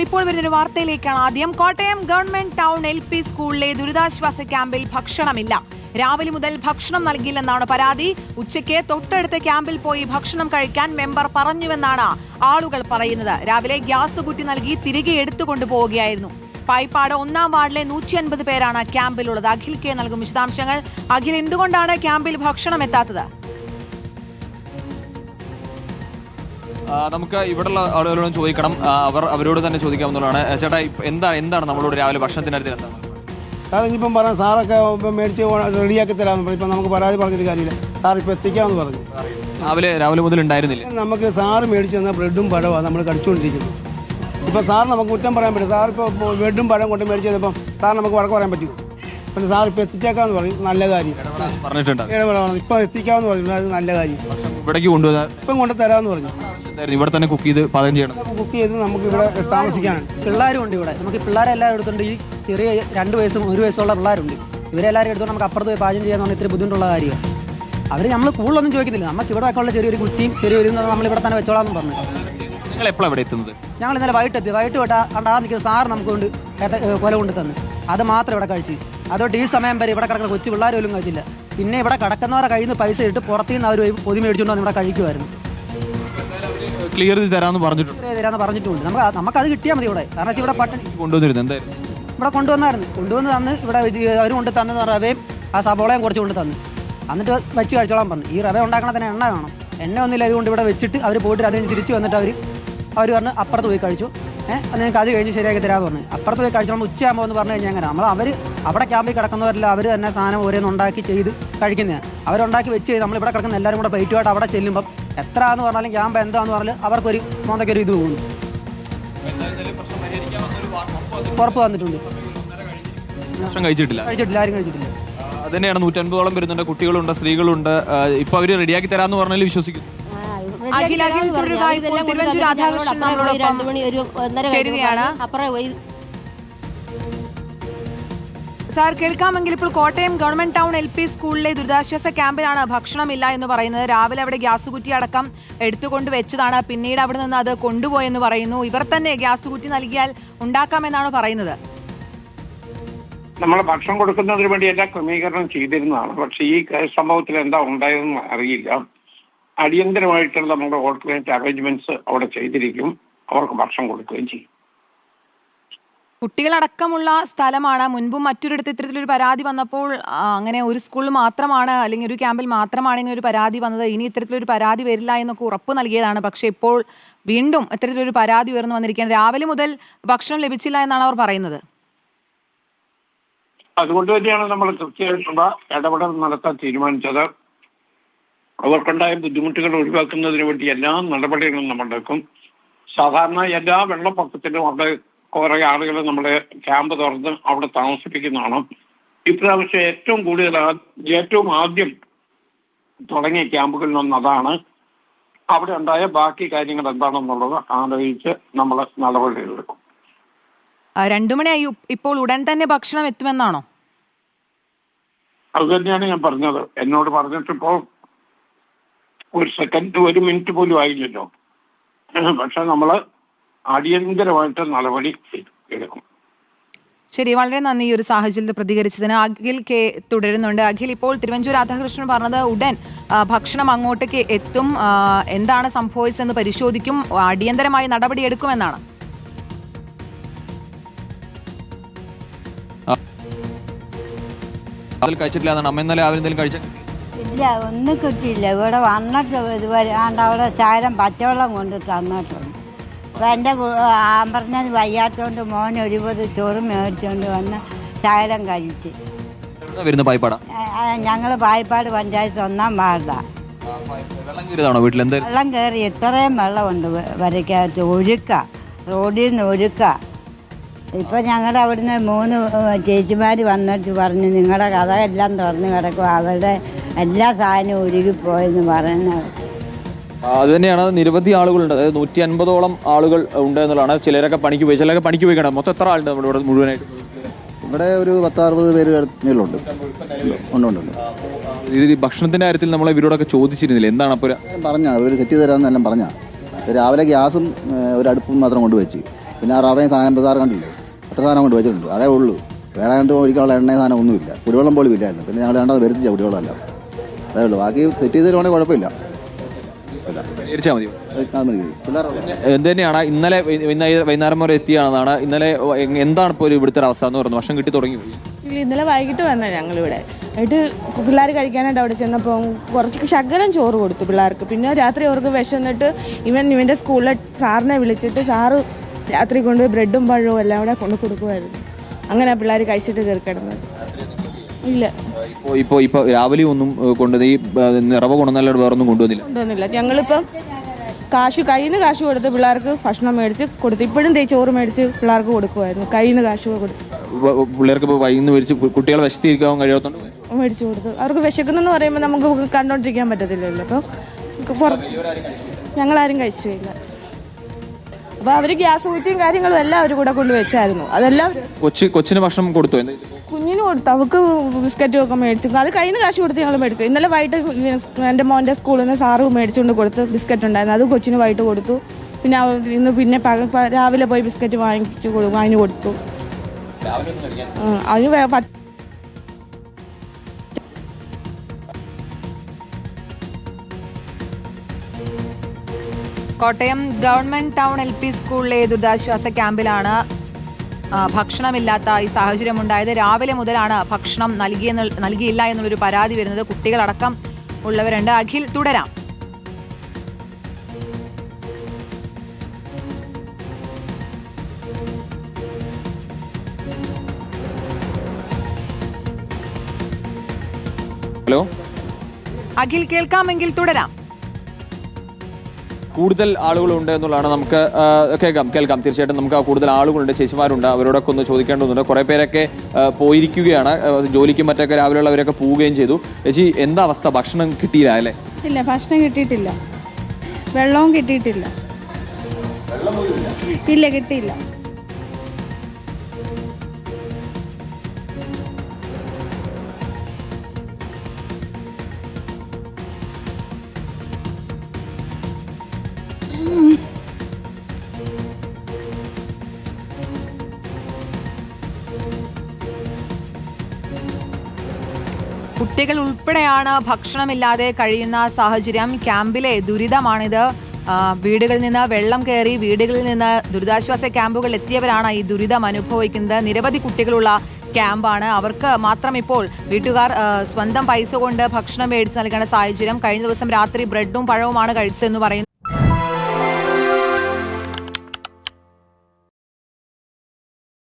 ഇപ്പോൾ വരുന്നൊരു വാർത്തയിലേക്കാണ്. ആദ്യം കോട്ടയം ഗവൺമെന്റ് ടൗൺ LP സ്കൂളിലെ ദുരിതാശ്വാസ ക്യാമ്പിൽ ഭക്ഷണമില്ല. രാവിലെ മുതൽ ഭക്ഷണം നൽകിയില്ലെന്നാണ് പരാതി. ഉച്ചയ്ക്ക് തൊട്ടടുത്ത ക്യാമ്പിൽ പോയി ഭക്ഷണം കഴിക്കാൻ മെമ്പർ പറഞ്ഞുവെന്നാണ് ആളുകൾ പറയുന്നത്. രാവിലെ ഗ്യാസ് കുറ്റി നൽകി തിരികെ എടുത്തുകൊണ്ടു പോവുകയായിരുന്നു. പായിപ്പാട് 1-ാം വാർഡിലെ 150 പേരാണ് ക്യാമ്പിലുള്ളത്. അഖിൽ കെ നൽകും വിശദാംശങ്ങൾ. അഖിൽ, എന്തുകൊണ്ടാണ് ക്യാമ്പിൽ ഭക്ഷണം എത്താത്തത്? നമുക്ക് ഇവിടെയുള്ള ആളുകളോട് ചോദിക്കണം, അവരോട് തന്നെ ചോദിക്കാവുന്നതാണ്. ചേട്ടാ, എന്താണ് നമ്മളോട് രാവിലെ ഭക്ഷണത്തിൻ്റെ കാര്യത്തിൽ എന്താണ്? അതിപ്പം പറഞ്ഞ സാറൊക്കെ ഇപ്പം മേടിച്ച് റെഡിയാക്കി തരാമെന്ന് പറഞ്ഞു. ഇപ്പം നമുക്ക് പരാതി പറഞ്ഞിട്ട് കാര്യമില്ല. സാർ ഇപ്പം എത്തിക്കാമെന്ന് പറഞ്ഞു. രാവിലെ മുതൽ ഉണ്ടായിരുന്നില്ല. നമുക്ക് സാറ് മേടിച്ച് തന്ന ബ്രെഡും പഴമാണ് നമ്മൾ കഴിച്ചുകൊണ്ടിരിക്കുന്നത്. ഇപ്പം സാർ നമുക്ക് കുറ്റം പറയാൻ പറ്റും. സാർ ഇപ്പോൾ ബ്രെഡും പഴം കൊണ്ട് മേടിച്ച് തന്നപ്പം സാർ നമുക്ക് വഴക്ക് പറയാൻ പറ്റുമോ? പിന്നെ സാർ ഇപ്പം എത്തിച്ചേക്കാമെന്ന് പറയും. നല്ല കാര്യം പറഞ്ഞിട്ടുണ്ട്. ഇപ്പം എത്തിക്കാമെന്ന് പറഞ്ഞു. അത് നല്ല കാര്യം. ഇവിടേക്ക് കൊണ്ടുവരാൻ ഇപ്പം കൊണ്ട് തരാമെന്ന് പറഞ്ഞു. ഇവിടെ തന്നെ കുക്ക് ചെയ്ത് പാചകം ചെയ്യണം. കുക്ക് ചെയ്ത് നമുക്ക് ഇവിടെ താമസിക്കാനാണ്. പിള്ളേരും ഉണ്ട് ഇവിടെ. നമുക്ക് പിള്ളേരെല്ലാവരും എടുത്തുണ്ട്. ഈ ചെറിയ 2 വയസ്സും 1 വയസ്സുള്ള പിള്ളേരുണ്ട്. ഇവരെല്ലാവരും എടുത്തുകൊണ്ട് നമുക്ക് അപ്പുറത്ത് പാചകം ചെയ്യാന്ന് പറഞ്ഞാൽ ഇത്തിരി ബുദ്ധിമുട്ടുള്ള കാര്യമാണ്. അവർ നമ്മൾ കൂടുതലൊന്നും ചോദിക്കുന്നില്ല. നമുക്ക് ഇവിടെ വെക്കാനുള്ള ചെറിയൊരു കുറ്റിയും ചെറിയൊരു നമ്മളിവിടെ തന്നെ വെച്ചോളാമെന്ന് പറഞ്ഞു. നിങ്ങൾ എപ്പോഴാണ് ഇവിടെ എത്തുന്നത്? ഞങ്ങൾ ഇന്നലെ വൈകിട്ട് വിട്ടാ ആ നിൽക്കുന്ന സാർ നമുക്ക് കൊണ്ട് കൊല കൊണ്ട് തന്നു. അത് മാത്രം ഇവിടെ കഴിച്ച്. അതോട്ട് ഈ സമയം വരെ ഇവിടെ കിടക്കുന്ന കൊച്ചു പിള്ളേർ പോലും കഴിച്ചില്ല. പിന്നെ ഇവിടെ കിടക്കുന്നവരെ കയ്യിൽ നിന്ന് പൈസ ഇട്ട് പുറത്തുനിന്ന് അവർ പൊതി മേടിച്ചുകൊണ്ട് ഇവിടെ കഴിക്കുമായിരുന്നു. ക്ലിയർ ചെയ്ത് തരാമെന്ന് പറഞ്ഞിട്ടുണ്ട്. നമുക്കത് കിട്ടിയാൽ മതി ഇവിടെ. കാരണം ഇവിടെ പട്ടണി കൊണ്ടുവന്നിരുന്നു. എന്തായാലും ഇവിടെ കൊണ്ടുവന്ന് തന്ന് ഇവിടെ അവർ കൊണ്ട് തന്നെന്ന് റവയും ആ സബോളയും കുറച്ച് കൊണ്ട് തന്നു. എന്നിട്ട് വെച്ച് കഴിച്ചോളാൻ പറഞ്ഞു. ഈ റവ ഉണ്ടാക്കണ തന്നെ എണ്ണ വേണം. എണ്ണ ഒന്നുമില്ല. അതുകൊണ്ട് ഇവിടെ വെച്ചിട്ട് അവർ പോയിട്ട് അതിന് തിരിച്ച് വന്നിട്ട് അവർ പറഞ്ഞ് അപ്പുറത്ത് പോയി കഴിച്ചു. അത് നിങ്ങൾക്ക് അത് കഴിഞ്ഞ് ശരിയാക്കി തരാമെന്ന് പറഞ്ഞു. അപ്പുറത്ത് പോയി കഴിച്ചോളം ഉച്ചയാകുമ്പോൾ എന്ന് പറഞ്ഞു കഴിഞ്ഞാൽ അങ്ങനെ അവർ അവിടെ ക്യാമ്പിൽ കിടക്കുന്നവരെല്ലാം അവർ തന്നെ സാധനം ഓരോന്ന് ഉണ്ടാക്കി ചെയ്ത് കഴിക്കുന്നതാണ്. അവരുണ്ടാക്കി വെച്ച് ചെയ്ത് നമ്മളിവിടെ കിടക്കുന്ന എല്ലാവരും കൂടെ പ്ലേറ്റുമായിട്ട് അവിടെ ചെല്ലുമ്പം എത്രയാണെന്ന് പറഞ്ഞാലും ക്യാമ്പ് എന്താണെന്ന് പറഞ്ഞാൽ അവർക്കൊരു മോന്തയ്ക്കൊരു ഇത് തോന്നുന്നു. ഉറപ്പ് വന്നിട്ടുണ്ട്. കഴിച്ചിട്ടില്ല. ആരും കഴിച്ചിട്ടില്ല. അത് തന്നെയാണ്. 150ഓളം വരുന്നുണ്ട്. കുട്ടികളുണ്ട്, സ്ത്രീകളുണ്ട്. ഇപ്പൊ അവര് റെഡിയാക്കി തരാമെന്ന് പറഞ്ഞാൽ വിശ്വസിക്കുന്നു. സാർ, കേൾക്കാമെങ്കിൽ ഇപ്പോൾ കോട്ടയം ഗവൺമെന്റ് ടൗൺ LP സ്കൂളിലെ ദുരിതാശ്വാസ ക്യാമ്പിലാണ് ഭക്ഷണമില്ല എന്ന് പറയുന്നത്. രാവിലെ അവിടെ ഗ്യാസ് കുറ്റി അടക്കം എടുത്തുകൊണ്ട് വെച്ചതാണ്. പിന്നീട് അവിടെ നിന്ന് അത് കൊണ്ടുപോയെന്ന് പറയുന്നു. ഇവർ തന്നെ ഗ്യാസ് കുറ്റി നൽകിയാൽ ഉണ്ടാക്കാമെന്നാണ് പറയുന്നത്. നമ്മൾ ഭക്ഷണം കൊടുക്കുന്നതിന് വേണ്ടി എല്ലാ ക്രമീകരണം ചെയ്തിരുന്നതാണ്. പക്ഷേ ഈ സംഭവത്തിൽ എന്താ ഉണ്ടായതെന്ന് അറിയില്ല. അടിയന്തരമായിട്ടുള്ള നമ്മുടെ ഓൾട്ടർനേറ്റ് അറേഞ്ച്മെന്റ്സ് അവിടെ ചെയ്തിരിക്കും. അവർക്ക് ഭക്ഷണം കൊടുക്കുകയും ചെയ്യും. കുട്ടികളടക്കമുള്ള സ്ഥലമാണ്. മുൻപും മറ്റൊരിടത്ത് ഇത്തരത്തിലൊരു പരാതി വന്നപ്പോൾ അങ്ങനെ ഒരു സ്കൂളിൽ മാത്രമാണ് അല്ലെങ്കിൽ ഒരു ക്യാമ്പിൽ മാത്രമാണ് ഇങ്ങനെ ഒരു പരാതി വന്നത്. ഇനി ഇത്തരത്തിലൊരു പരാതി വരില്ല എന്നൊക്കെ ഉറപ്പ് നൽകിയതാണ്. പക്ഷേ ഇപ്പോൾ വീണ്ടും ഇത്തരത്തിലൊരു പരാതി ഉയർന്നു വന്നിരിക്കുകയാണ്. രാവിലെ മുതൽ ഭക്ഷണം ലഭിച്ചില്ല എന്നാണ് അവർ പറയുന്നത്. അതുകൊണ്ട് തന്നെയാണ് നമ്മൾ കൃത്യമായിട്ടുള്ള ഇടപെടൽ നടത്താൻ തീരുമാനിച്ചത്. അവർക്കുണ്ടായ ബുദ്ധിമുട്ടുകൾ ഒഴിവാക്കുന്നതിന് വേണ്ടി എല്ലാ നടപടികളും നമ്മൾ എടുക്കും. സാധാരണ എല്ലാ വെള്ളപ്പൊക്കത്തിലും അവിടെ കുറെ ആളുകൾ നമ്മുടെ ക്യാമ്പ് തുറന്ന് അവിടെ താമസിപ്പിക്കുന്നതാണ്. ഇപ്രാവശ്യം ഏറ്റവും ആദ്യം തുടങ്ങിയ ക്യാമ്പുകളിലൊന്ന് അതാണ്. അവിടെ ഉണ്ടായ ബാക്കി കാര്യങ്ങൾ എന്താണെന്നുള്ളത് ആലോചിച്ച് നമ്മൾ നടപടികളെടുക്കും. 2 മണിയായി. ഇപ്പോൾ ഉടൻ തന്നെ ഭക്ഷണം എത്തുമെന്നാണോ? അത് തന്നെയാണ് ഞാൻ പറഞ്ഞത്. എന്നോട് പറഞ്ഞിട്ടിപ്പോൾ ഒരു മിനിറ്റ് പോലും ആയില്ലല്ലോ. പക്ഷെ നമ്മൾ അടിയന്തരമായിട്ട് നടപടി എടുക്കും. ശരി, വളരെ നന്ദി ഈ ഒരു സാഹചര്യത്തിൽ പ്രതികരിച്ചതിന്. അഖിൽ കെ തുടരുന്നുണ്ട്. അഖിൽ, ഇപ്പോൾ തിരുവഞ്ചൂർ രാധാകൃഷ്ണൻ പറഞ്ഞത് ഉടൻ ഭക്ഷണം അങ്ങോട്ടേക്ക് എത്തും, എന്താണ് സംഭവിച്ചതെന്ന് പരിശോധിക്കും, അടിയന്തരമായി നടപടിയെടുക്കുമെന്നാണ്. കഴിച്ചിട്ടില്ല. അമ്മ ഇന്നലെ അവരെന്തെങ്കിലും കഴിച്ചാൽ ഇല്ല, ഒന്നും കിട്ടിയില്ല. ഇവിടെ വന്നിട്ട് ഇതുവരെ അവിടെ ശാരം പച്ചവെള്ളം കൊണ്ട് തന്നിട്ടുണ്ട്. അപ്പം എൻ്റെ പറഞ്ഞത് വയ്യാത്തതുകൊണ്ട് മോൻ 20 ചോറ് മേടിച്ചുകൊണ്ട് വന്ന് ശാരം കഴിച്ച്. ഞങ്ങൾ പായിപ്പാട് പഞ്ചായത്ത് 1-ാം വാർഡാണ്. വെള്ളം കയറി ഇത്രയും വെള്ളമുണ്ട് വരയ്ക്കകത്ത്. റോഡിൽ നിന്ന് ഒഴുക്ക. ഇപ്പം ഞങ്ങളുടെ അവിടുന്ന് 3 ചേച്ചിമാർ വന്നിട്ട് പറഞ്ഞു നിങ്ങളുടെ കഥ എല്ലാം തുറന്ന് കിടക്കും, അവരുടെ എല്ലാ സാധനവും ഒഴുകിപ്പോയെന്ന് പറയുന്നത്. അത് തന്നെയാണ്. നിരവധി ആളുകളുണ്ട്. അതായത് 150ഓളം ആളുകൾ ഉണ്ട് എന്നുള്ളതാണ്. ചിലരൊക്കെ പണിക്ക് പോയി, ചിലരൊക്കെ പണിക്ക് പോയി കാണാം. മൊത്തം എത്ര ആളുണ്ട് നമ്മുടെ ഇവിടെ മുഴുവനായിട്ട്? ഇവിടെ ഒരു 10-60 പേര് മേലുണ്ട്. ഇത് ഭക്ഷണത്തിന്റെ കാര്യത്തിൽ നമ്മൾ ഇവരോടൊക്കെ ചോദിച്ചിരുന്നില്ല, എന്താണ് അപ്പോൾ പറഞ്ഞ അവർ സെറ്റ് തരാമെന്നെല്ലാം പറഞ്ഞ. രാവിലെ ഗ്യാസും ഒരു അടുപ്പും മാത്രം കൊണ്ടുവച്ച് പിന്നെ ആ റവയും സാധനം സാറ് കണ്ടില്ലേ, അത്ര സാധനം കൊണ്ട് വെച്ചിട്ടുണ്ട്, അതേ ഉള്ളൂ. വേറെ എന്തോ ഒഴിക്കാനുള്ള എണ്ണയും സാധനം ഒന്നുമില്ല, കുടിവെള്ളം പോലും ഇല്ലായിരുന്നു. പിന്നെ ഞങ്ങൾ രണ്ടാമത് വരുത്തിച്ച കുടിവെള്ളമല്ല, അതേ ഉള്ളൂ. ബാക്കി സെറ്റ് ചെയ്ത് തരുവാണെങ്കിൽ കുഴപ്പമില്ല. പരിഹരിച്ചാൽ മതിയോ? പിള്ളേർ എന്ത് തന്നെയാണ് ഇന്നലെ വൈകുന്നേരം വരെ എത്തിയാണെന്നാണ് ഇന്നലെ. എന്താണ് ഇപ്പോൾ ഇവിടുത്തെ ഒരു അവസ്ഥ എന്ന് പറയുന്നത്? ഭക്ഷണം കിട്ടി തുടങ്ങി? ഇല്ല, ഇന്നലെ വൈകിട്ട് വന്ന ഞങ്ങളിവിടെ എന്നിട്ട് പിള്ളേർ കഴിക്കാനായിട്ട് അവിടെ ചെന്നപ്പോൾ കുറച്ച് ശകലം ചോറ് കൊടുത്തു പിള്ളേർക്ക്. പിന്നെ രാത്രി അവർക്ക് വിശന്നിട്ട് ഇവൻ്റെ സ്കൂളിലെ സാറിനെ വിളിച്ചിട്ട് സാറ് രാത്രി കൊണ്ട് ബ്രെഡും പഴവും എല്ലാം കൂടെ കൊണ്ട് കൊടുക്കുമായിരുന്നു. അങ്ങനെ പിള്ളേർ കഴിച്ചിട്ട് കയറിക്കിടന്നത്. ഇല്ല, ഇപ്പൊ രാവിലെ ഒന്നും കൊണ്ടുവന്ന് ഈ റവ കൊണ്ടുവന്നല്ലാണ്ട് വേറൊന്നും കൊണ്ടുവന്നില്ല. ഞങ്ങളിപ്പം കയ്യിൽ നിന്ന് കാശ് കൊടുത്ത് പിള്ളേർക്ക് ഭക്ഷണം മേടിച്ച് കൊടുത്തു. ഇപ്പോഴും ചോറ് മേടിച്ച് പിള്ളേർക്ക് കൊടുക്കുമായിരുന്നു, കയ്യിൽ നിന്ന് കാശ് കൊടുത്തു. പിള്ളേർക്ക് ഇപ്പോൾ വൈകുന്നേരം മേടിച്ച് കുട്ടികളെ വിശത്തിരിക്കാൻ കഴിയാത്തോണ്ട് മേടിച്ചു കൊടുത്തു. അവർക്ക് വിശക്കുന്നെന്ന് പറയുമ്പോൾ നമുക്ക് കണ്ടോണ്ടിരിക്കാൻ പറ്റത്തില്ലല്ലോ. അപ്പം ഞങ്ങളാരും കഴിച്ചില്ല. അപ്പോൾ അവർ ഗ്യാസ് കുറ്റിയും കാര്യങ്ങളും എല്ലാം അവർ കൂടെ കൊണ്ടുവച്ചായിരുന്നു. അതെല്ലാം കൊച്ചിന് ഭക്ഷണം കൊടുത്തു? കുഞ്ഞിന് കൊടുത്തു. അവർക്ക് ബിസ്ക്കറ്റും ഒക്കെ മേടിച്ചു. അത് കയ്യിൽ നിന്ന് കാശ് കൊടുത്ത് ഞങ്ങൾ മേടിച്ചു. ഇന്നലെ വൈകിട്ട് എൻ്റെ മോൻ്റെ സ്കൂളിൽ നിന്ന് സാറ് മേടിച്ചുകൊണ്ട് കൊടുത്ത് ബിസ്ക്കറ്റ് ഉണ്ടായിരുന്നു, അത് കൊച്ചിന് വൈകിട്ട് കൊടുത്തു. പിന്നെ ഇന്ന് പിന്നെ രാവിലെ പോയി ബിസ്ക്കറ്റ് വാങ്ങി കൊടുത്തു. അതിന് കോട്ടയം ഗവൺമെന്റ് ടൗൺ LP സ്കൂളിലെ ദുരിതാശ്വാസ ക്യാമ്പിലാണ് ഭക്ഷണമില്ലാത്ത ഈ സാഹചര്യം ഉണ്ടായത്. രാവിലെ മുതലാണ് ഭക്ഷണം നൽകിയില്ല എന്നുള്ളൊരു പരാതി വരുന്നത്. കുട്ടികളടക്കം ഉള്ളവരുണ്ട്. അഖിൽ, തുടരാം. ഹലോ അഖിൽ, കേൾക്കാമെങ്കിൽ തുടരാം. കൂടുതൽ ആളുകളുണ്ട് എന്നുള്ളതാണ്. നമുക്ക് കേൾക്കാം. തീർച്ചയായിട്ടും നമുക്ക് കൂടുതൽ ആളുകളുണ്ട്, ചേച്ചിമാരുണ്ട്, അവരോടൊക്കെ ഒന്ന് ചോദിക്കേണ്ടതുണ്ട്. കുറെ പേരൊക്കെ പോയിരിക്കുകയാണ്, ജോലിക്കും മറ്റൊക്കെ രാവിലെയുള്ളവരൊക്കെ പോവുകയും ചെയ്തു. ചേച്ചി, എന്താ അവസ്ഥ? ഭക്ഷണം കിട്ടിയില്ല അല്ലേ? ഇല്ല, ഭക്ഷണം കിട്ടിയിട്ടില്ല, വെള്ളവും കിട്ടിയിട്ടില്ല. ഇല്ല, കിട്ടിയില്ല. കുട്ടികൾ ഉൾപ്പെടെയാണ് ഭക്ഷണമില്ലാതെ കഴിയുന്ന സാഹചര്യം. ക്യാമ്പിലെ ദുരിതമാണിത്. വീടുകളിൽ നിന്ന് വെള്ളം കയറി വീടുകളിൽ നിന്ന് ദുരിതാശ്വാസ ക്യാമ്പുകളിൽ എത്തിയവരാണ് ഈ ദുരിതം അനുഭവിക്കുന്നത്. നിരവധി കുട്ടികളുള്ള ക്യാമ്പാണ്. അവർക്ക് മാത്രം ഇപ്പോൾ വീട്ടുകാർ സ്വന്തം പൈസ കൊണ്ട് ഭക്ഷണം മേടിച്ച് നൽകേണ്ട സാഹചര്യം. കഴിഞ്ഞ ദിവസം രാത്രി ബ്രെഡും പഴവുമാണ് കഴിച്ചതെന്ന് പറയുന്നു.